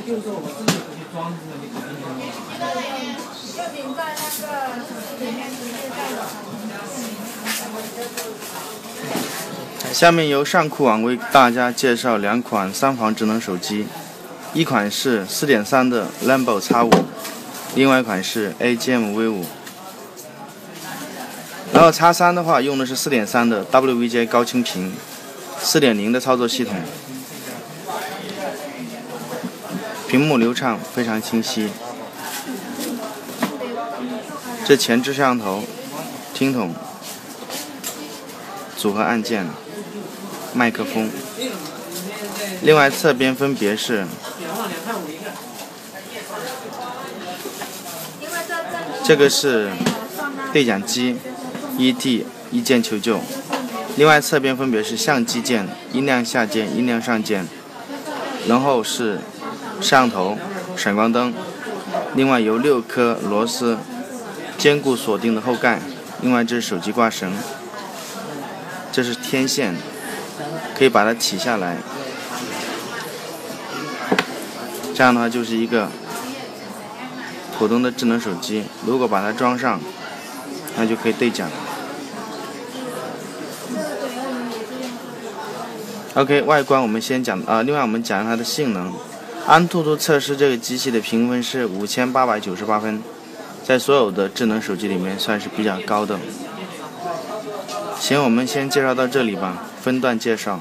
就是说我自己回去装置的，你肯定没有。视频在那个手机里面直接带的。下面由上库网为大家介绍两款3防智能手机，一款是 4.3 的 Runbo X5， 另外一款是 IGO V5。然后 X3 的话用的是 4.3 的 WCDMA 高清屏， 4.0 的操作系统，屏幕流畅，非常清晰。这前置摄像头、听筒、组合按键、麦克风。另外侧边分别是这个是对讲机 ET 一键求救，另外侧边分别是相机键、音量下键、音量上键，然后是摄像头、闪光灯，另外有6颗螺丝坚固锁定的后盖，另外这是手机挂绳，这是天线，可以把它提下来，这样的话就是一个普通的智能手机。如果把它装上，那就可以对讲。OK， 外观我们先讲另外我们讲它的性能。安兔兔测试这个机器的评分是5898分，在所有的智能手机里面算是比较高的。行，我们先介绍到这里吧，分段介绍。